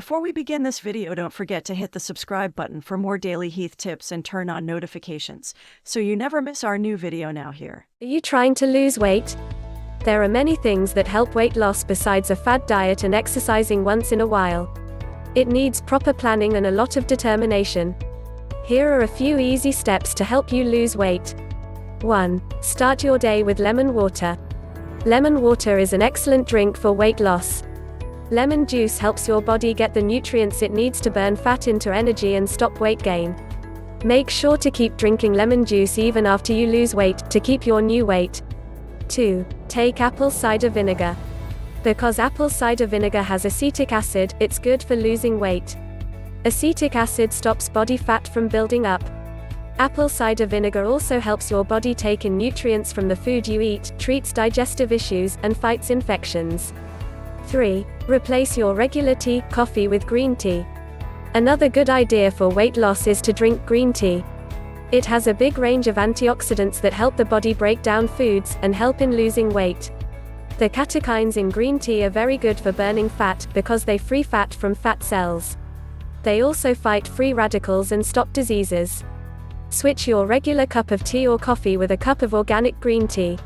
Before we begin this video, don't forget to hit the subscribe button for more daily health tips and turn on notifications, so you never miss our new video now here. Are you trying to lose weight? There are many things that help weight loss besides a fad diet and exercising once in a while. It needs proper planning and a lot of determination. Here are a few easy steps to help you lose weight. 1. Start your day with lemon water. Lemon water is an excellent drink for weight loss. Lemon juice helps your body get the nutrients it needs to burn fat into energy and stop weight gain. Make sure to keep drinking lemon juice even after you lose weight, to keep your new weight. 2. Take apple cider vinegar. Because apple cider vinegar has acetic acid, it's good for losing weight. Acetic acid stops body fat from building up. Apple cider vinegar also helps your body take in nutrients from the food you eat, treats digestive issues, and fights infections. 3. Replace your regular tea, coffee with green tea. Another good idea for weight loss is to drink green tea. It has a big range of antioxidants that help the body break down foods and help in losing weight. The catechins in green tea are very good for burning fat, because they free fat from fat cells. They also fight free radicals and stop diseases. Switch your regular cup of tea or coffee with a cup of organic green tea.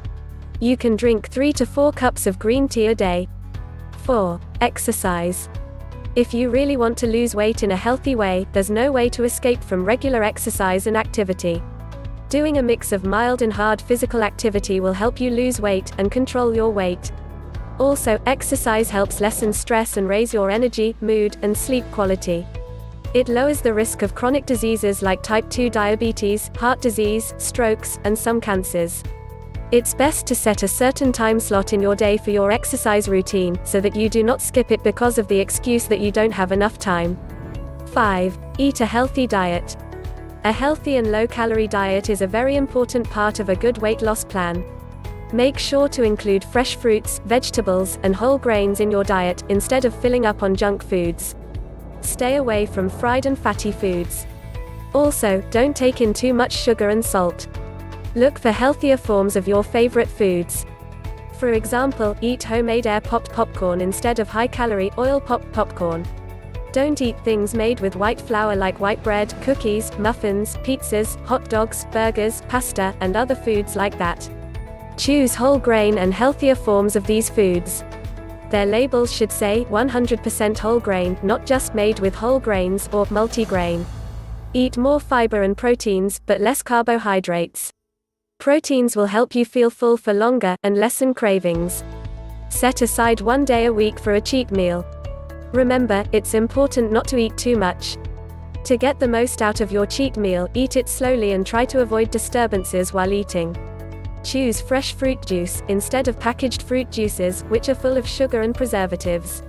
You can drink 3 to 4 cups of green tea a day. 4. Exercise. If you really want to lose weight in a healthy way, there's no way to escape from regular exercise and activity. Doing a mix of mild and hard physical activity will help you lose weight and control your weight. Also, exercise helps lessen stress and raise your energy, mood, and sleep quality. It lowers the risk of chronic diseases like type 2 diabetes, heart disease, strokes, and some cancers. It's best to set a certain time slot in your day for your exercise routine, so that you do not skip it because of the excuse that you don't have enough time. 5. Eat a healthy diet. A healthy and low-calorie diet is a very important part of a good weight loss plan. Make sure to include fresh fruits, vegetables, and whole grains in your diet, instead of filling up on junk foods. Stay away from fried and fatty foods. Also, don't take in too much sugar and salt. Look for healthier forms of your favorite foods. For example, eat homemade air-popped popcorn instead of high-calorie, oil-popped popcorn. Don't eat things made with white flour like white bread, cookies, muffins, pizzas, hot dogs, burgers, pasta, and other foods like that. Choose whole grain and healthier forms of these foods. Their labels should say 100% whole grain, not just made with whole grains or multi-grain. Eat more fiber and proteins, but less carbohydrates. Proteins will help you feel full for longer, and lessen cravings. Set aside 1 day a week for a cheat meal. Remember, it's important not to eat too much. To get the most out of your cheat meal, eat it slowly and try to avoid disturbances while eating. Choose fresh fruit juice, instead of packaged fruit juices, which are full of sugar and preservatives.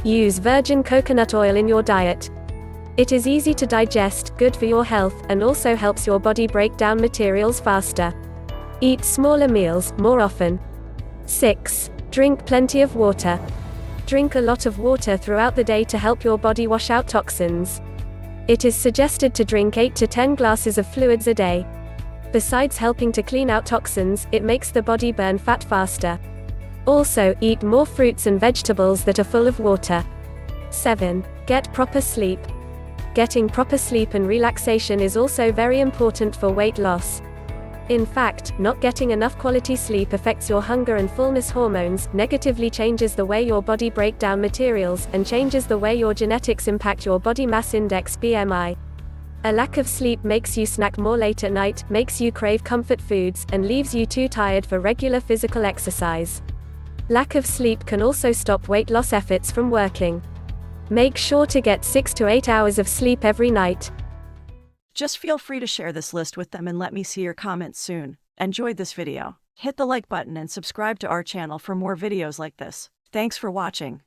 Use virgin coconut oil in your diet. It is easy to digest, good for your health, and also helps your body break down materials faster. Eat smaller meals, more often. 6. Drink plenty of water. Drink a lot of water throughout the day to help your body wash out toxins. It is suggested to drink 8 to 10 glasses of fluids a day. Besides helping to clean out toxins, it makes the body burn fat faster. Also, eat more fruits and vegetables that are full of water. 7. Get proper sleep. Getting proper sleep and relaxation is also very important for weight loss. In fact, not getting enough quality sleep affects your hunger and fullness hormones, negatively changes the way your body breaks down materials, and changes the way your genetics impact your body mass index (BMI). A lack of sleep makes you snack more late at night, makes you crave comfort foods, and leaves you too tired for regular physical exercise. Lack of sleep can also stop weight loss efforts from working. Make sure to get 6 to 8 hours of sleep every night. Just feel free to share this list with them and let me see your comments soon. Enjoyed this video? Hit the like button and subscribe to our channel for more videos like this. Thanks for watching.